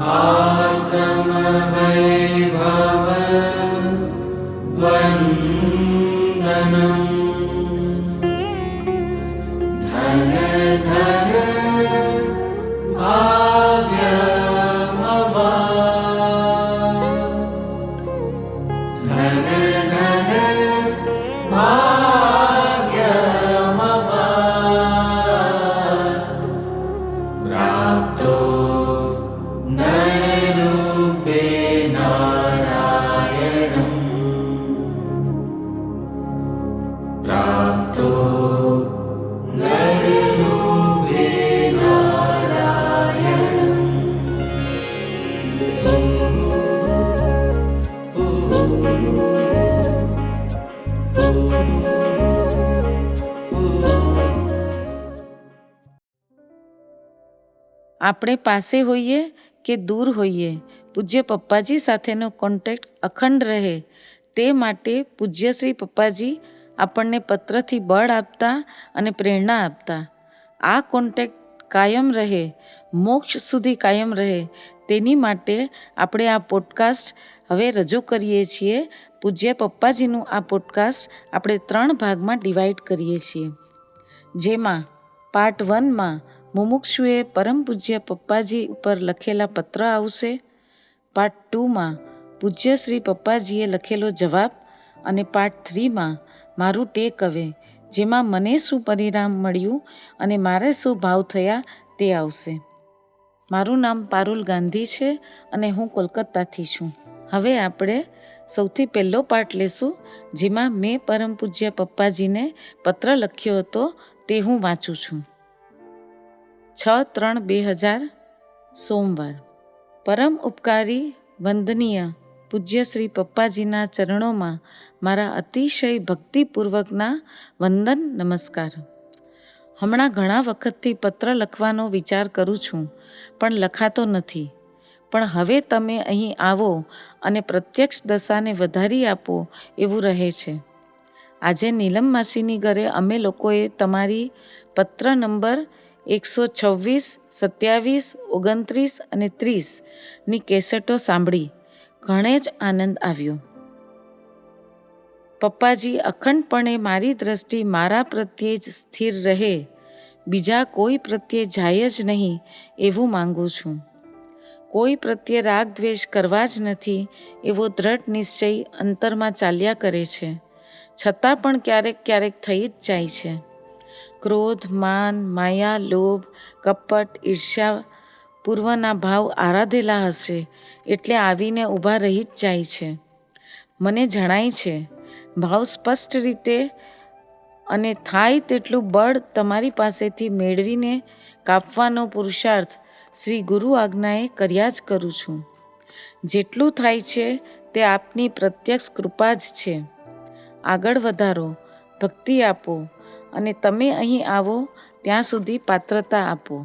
आत्मवैभव वन्दनम् धन धन भाग्यमवा धन धन भाग्यमवा प्राप्तो नयरूपे नारायणम् प्राप्तो नयरूपे नारायणम्। આપણે પાસે હોઈએ કે દૂર હોઈએ, પૂજ્ય પપ્પાજી સાથેનો કોન્ટેક્ટ અખંડ રહે તે માટે પૂજ્ય શ્રી પપ્પાજી આપણને પત્રથી બળ આપતા અને પ્રેરણા આપતા. આ કોન્ટેક્ટ કાયમ રહે, મોક્ષ સુધી કાયમ રહે તેની માટે આપણે આ પોડકાસ્ટ હવે રજૂ કરીએ છીએ. પૂજ્ય પપ્પાજીનું આ પોડકાસ્ટ આપણે 3 ભાગમાં ડિવાઈડ કરીએ છીએ, જેમાં પાર્ટ 1માં મુમુક્ષુએ પરમ પૂજ્ય પપ્પાજી ઉપર લખેલા પત્ર આવશે. પાર્ટ 2માં પૂજ્ય શ્રી પપ્પાજીએ લખેલો જવાબ અને પાર્ટ 3માં મારું ટેક અવે, જેમાં મને શું પરિણામ મળ્યું અને મારે શું ભાવ થયા તે આવશે. મારું નામ પારુલ ગાંધી છે અને હું કોલકાતાથી છું. હવે આપણે સૌથી પહેલો પાર્ટ લેશું, જેમાં મેં પરમ પૂજ્ય પપ્પાજીને પત્ર લખ્યો હતો તે હું વાંચું છું. 6/3/2000 સોમવાર. પરમ ઉપકારી વંદનીય પૂજ્ય શ્રી પપ્પાજીના ચરણોમાં મારા અતિશય ભક્તિપૂર્વકના વંદન નમસ્કાર. હમણાં ઘણા વખતથી પત્ર લખવાનો વિચાર કરું છું, પણ લખાતો નથી. પણ હવે તમે અહીં આવો અને પ્રત્યક્ષ દશાને વધારી આપો એવું રહે છે. આજે નીલમ માસીની ઘરે અમે લોકોએ તમારી પત્ર નંબર 126, 27, 29 અને 30ની કેસેટો સાંભળી. ઘણે જ આનંદ આવ્યો. પપ્પાજી અખંડપણે મારી દ્રષ્ટિ મારા પ્રત્યે જ સ્થિર રહે, બીજા કોઈ પ્રત્યે જાય જ નહીં એવું માંગુ છું. કોઈ પ્રત્યે રાગ દ્વેષ કરવા જ નથી એવો દ્રઢ નિશ્ચય અંતરમાં ચાલ્યા કરે છે, છતાં પણ ક્યારેક ક્યારેક થઈ જ જાય છે. ક્રોધ, માન, માયા, લોભ, કપટ, ઈર્ષ્યા પૂર્વના ભાવ આરાધેલા હશે એટલે આવીને ઊભા રહી જ જાય છે. મને જણાય છે ભાવ સ્પષ્ટ રીતે અને થાય તેટલું બળ તમારી પાસેથી મેળવીને કાપવાનો પુરુષાર્થ શ્રી ગુરુ આજ્ઞાએ કર્યા જ કરું છું. જેટલું થાય છે તે આપની પ્રત્યક્ષ કૃપા જ છે. આગળ વધારો, ભક્તિ આપો અને તમે અહીં આવો ત્યાં સુધી પાત્રતા આપો.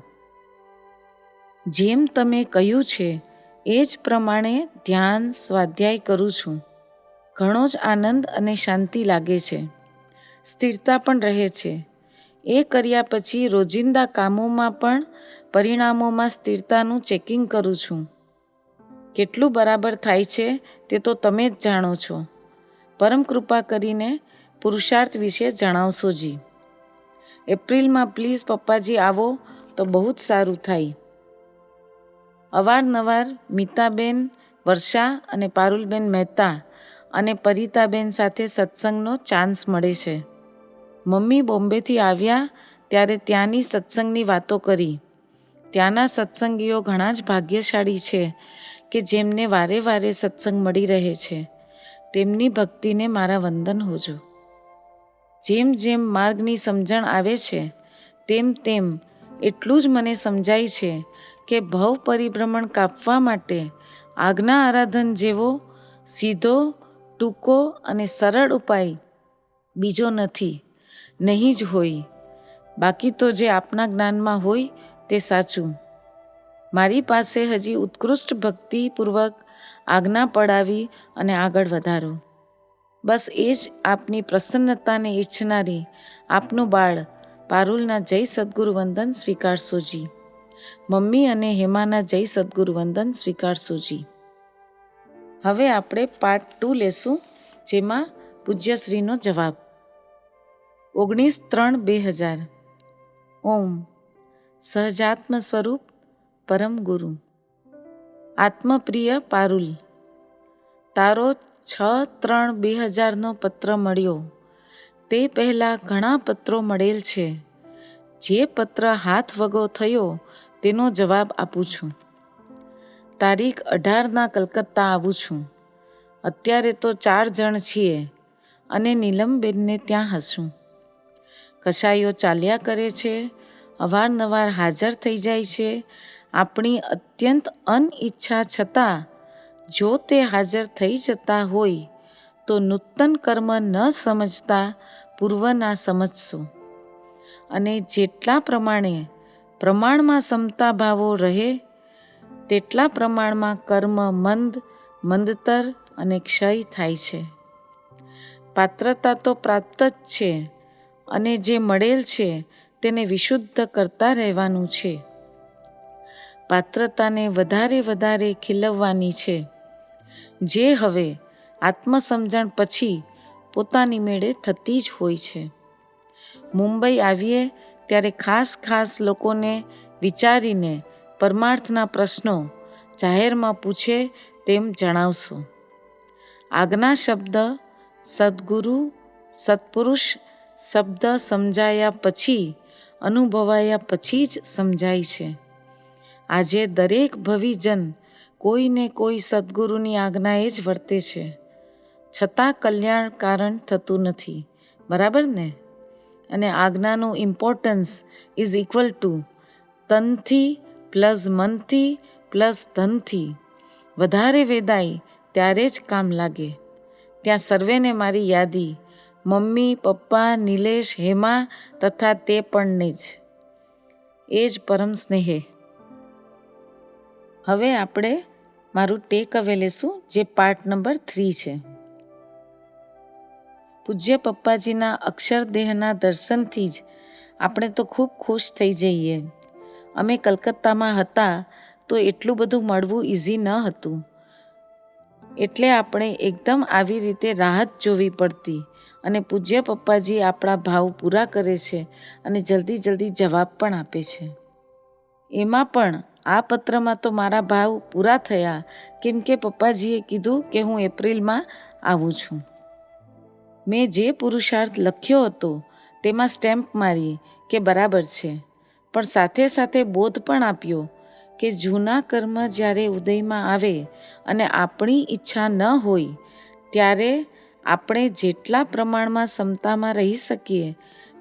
જેમ તમે કહ્યું છે એ જ પ્રમાણે ધ્યાન સ્વાધ્યાય કરું છું. ઘણો જ આનંદ અને શાંતિ લાગે છે, સ્થિરતા પણ રહે છે. એ કર્યા પછી રોજિંદા કામોમાં પણ પરિણામોમાં સ્થિરતાનું ચેકિંગ કરું છું. કેટલું બરાબર થાય છે તે તો તમે જ જાણો છો. પરમ કૃપા કરીને પુરુષાર્થ વિશે જણાવશો જી. એપ્રિલમાં પ્લીઝ પપ્પાજી આવો તો બહુ જ સારું થાય. અવારનવાર મીતાબેન, વર્ષા અને પારુલબેન મહેતા અને પરિતાબેન સાથે સત્સંગનો ચાન્સ મળે છે. મમ્મી બોમ્બેથી આવ્યા ત્યારે ત્યાંની સત્સંગની વાતો કરી. ત્યાંના સત્સંગીઓ ઘણા જ ભાગ્યશાળી છે કે જેમને વારે વારે સત્સંગ મળી રહે છે. તેમની ભક્તિને મારા વંદન હોજો. જેમ જેમ માર્ગની સમજણ આવે છે તેમ તેમ એટલું જ મને સમજાય છે કે ભવ પરિભ્રમણ કાપવા માટે આજ્ઞા આરાધન જેવો સીધો, ટૂંકો અને સરળ ઉપાય બીજો નથી, નહીં જ હોય. બાકી તો જે આપના જ્ઞાનમાં હોય તે સાચું. મારી પાસે હજી ઉત્કૃષ્ટ ભક્તિપૂર્વક આજ્ઞા પડાવી અને આગળ વધારો. બસ એ જ આપની પ્રસન્નતાને ઈચ્છનારી આપનું બાળ પારુલના જય સદ્ગુરુ વંદન સ્વીકારશોજી. મમ્મી અને હેમાના જય સદગુરુ વંદન સ્વીકારશુંજી. હવે આપણે પાર્ટ 2 લેશું, જેમાં પૂજ્યશ્રીનો જવાબ. 19/3/2000. ઓમ સહજાત્મ સ્વરૂપ પરમ ગુરુ. આત્મપ્રિય પારુલ, તારો 6/3/2000નો પત્ર મળ્યો. તે પહેલાં ઘણા પત્રો મળેલ છે. જે પત્ર હાથ વગો થયો તેનો જવાબ આપું છું. તારીખ 18ના કલકત્તા આવું છું. અત્યારે તો 4 જણ છીએ અને નીલમબેનને ત્યાં હશું. કશાયો ચાલ્યા કરે છે, અવારનવાર હાજર થઈ જાય છે. આપણી અત્યંત અનઈચ્છા છતાં જો તે હાજર થઈ જતા હોય તો નૂતન કર્મ ન સમજતા પૂર્વના સમજશો. અને જેટલા પ્રમાણમાં સમતા ભાવો રહે તેટલા પ્રમાણમાં કર્મ મંદતર અને ક્ષય થાય છે. પાત્રતા તો પ્રાપ્ત જ છે અને જે મળેલ છે તેને વિશુદ્ધ કરતા રહેવાનું છે. પાત્રતાને વધારે ખીલવવાની છે, જે હવે આત્મસમજણ પછી પોતાની મેળે થતી જ હોય છે. મુંબઈ આવીએ ત્યારે ખાસ લોકોને વિચારીને પરમાર્થના પ્રશ્નો જાહેરમાં પૂછે તેમ જણાવશો. આજ્ઞા શબ્દ સદ્ગુરુ સત્પુરુષ શબ્દ સમજાયા પછી, અનુભવાયા પછી જ સમજાય છે. આજે દરેક ભવિજન કોઈને કોઈ સદ્ગુરુની આજ્ઞાએ જ વર્તે છે, છતાં કલ્યાણ કારણ થતું નથી. બરાબર ને? અને આજ્ઞાનું ઇમ્પોર્ટન્સ ઇઝ ઇક્વલ ટુ તનથી પ્લસ મનથી પ્લસ ધનથી. વધારે વેદાય ત્યારે જ કામ લાગે. ત્યાં સર્વેને મારી યાદી, મમ્મી, પપ્પા, નિલેશ, હેમા તથા તે પણને જ. એ જ પરમ સ્નેહે. હવે આપણે મારું ટેક અવે લેશું, જે પાર્ટ નંબર 3 છે. પૂજ્ય પપ્પાજીના અક્ષરદેહના દર્શનથી જ આપણે તો ખૂબ ખુશ થઈ જઈએ. અમે કલકત્તામાં હતા તો એટલું બધું મળવું ઇઝી ન હતું, એટલે આપણે એકદમ આવી રીતે રાહ જ જોવી પડતી. અને પૂજ્ય પપ્પાજી આપણા ભાવ પૂરા કરે છે અને જલ્દી જવાબ પણ આપે છે. એમાં પણ આ પત્રમાં તો મારા ભાવ પૂરા થયા, કેમ કે પપ્પાજીએ કીધું કે હું એપ્રિલમાં આવું છું. મેં જે પુરુષાર્થ લખ્યો હતો તેમાં સ્ટેમ્પ મારી કે બરાબર છે, પણ સાથે બોધ પણ આપ્યો કે જૂના કર્મ જ્યારે ઉદયમાં આવે અને આપણી ઈચ્છા ન હોય ત્યારે આપણે જેટલા પ્રમાણમાં સમતામાં રહી શકીએ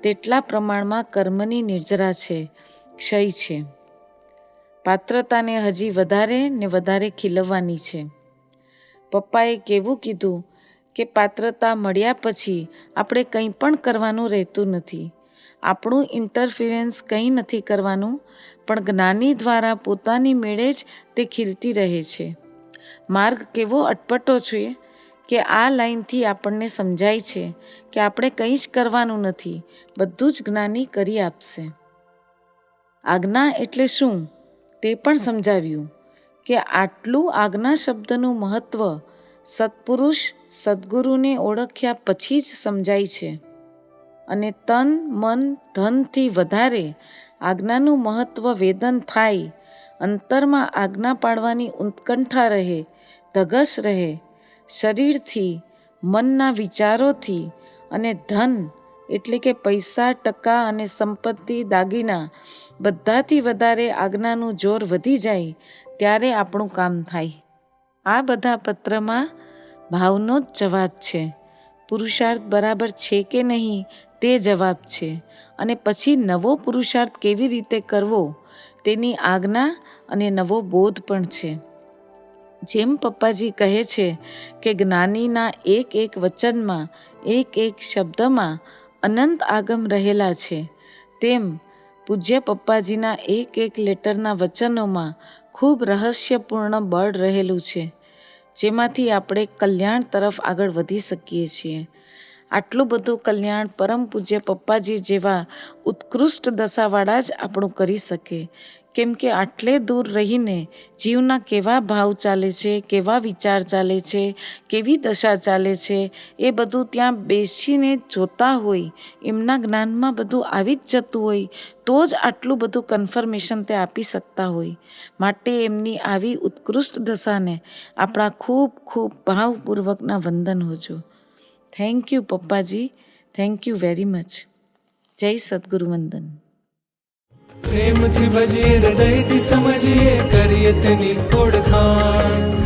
તેટલા પ્રમાણમાં કર્મની નિર્જરા છે, ક્ષય છે. પાત્રતાને હજી વધારે ખીલવવાની છે. પપ્પાએ કેવું કીધું કે પાત્રતા મળ્યા પછી આપણે કંઈ પણ કરવાનું રહેતું નથી. આપણું ઇન્ટરફિરન્સ કંઈ નથી કરવાનું, પણ જ્ઞાની દ્વારા પોતાની મેળે જ તે ખીલતી રહે છે. માર્ગ કેવો અટપટો છે કે આ લાઈનથી આપણને સમજાય છે કે આપણે કંઈ જ કરવાનું નથી, બધું જ જ્ઞાની કરી આપશે. આજ્ઞા એટલે શું તે પણ સમજાવ્યું કે આટલું આજ્ઞા શબ્દનું મહત્ત્વ સત્પુરુષ સદ્ગુરુને ઓળખ્યા પછી જ સમજાય છે. અને તન મન ધનથી વધારે આજ્ઞાનું મહત્ત્વ વેદન થાય. અંતરમાં આજ્ઞા પાળવાની ઉત્કંઠા રહે, ધગશ રહે. શરીરથી, મનના વિચારોથી અને ધન એટલે કે પૈસા, ટકા અને સંપત્તિ, દાગીના બધાથી વધારે આજ્ઞાનું જોર વધી જાય ત્યારે આપણું કામ થાય. આ બધા પત્રમાં ભાવનો જ જવાબ છે. પુરુષાર્થ બરાબર છે કે નહીં તે જવાબ છે. અને પછી નવો પુરુષાર્થ કેવી રીતે કરવો તેની આજ્ઞા અને નવો બોધ પણ છે. જેમ પપ્પાજી કહે છે કે જ્ઞાનીના એક વચનમાં, એક શબ્દમાં અનંત આગમ રહેલા છે, તેમ પૂજ્ય પપ્પાજીના એક લેટરના વચનોમાં ખૂબ રહસ્યપૂર્ણ બળ રહેલું છે, જેમાંથી આપણે કલ્યાણ તરફ આગળ વધી શકીએ છીએ. આટલું બધું કલ્યાણ પરમ પૂજ્ય પપ્પાજી જેવા ઉત્કૃષ્ટ દશાવાળા જ આપણું કરી શકે, કેમ કે આટલે દૂર રહીને જીવના કેવા ભાવ ચાલે છે, કેવા વિચાર ચાલે છે, કેવી દશા ચાલે છે, એ બધું ત્યાં બેસીને જોતા હોય, એમના જ્ઞાનમાં બધું આવી જ જતું હોય, તો જ આટલું બધું કન્ફર્મેશન તે આપી શકતા હોય. માટે એમની આવી ઉત્કૃષ્ટ દશાને આપણા ખૂબ ખૂબ ભાવપૂર્વકના વંદન હોજો. થેન્ક યુ પપ્પાજી, થેન્ક યુ વેરી મચ. જય સદગુરુ વંદન. પ્રેમથી ભજીએ, હૃદયથી સમજીએ, કરીએ તેની ઓળખાણ.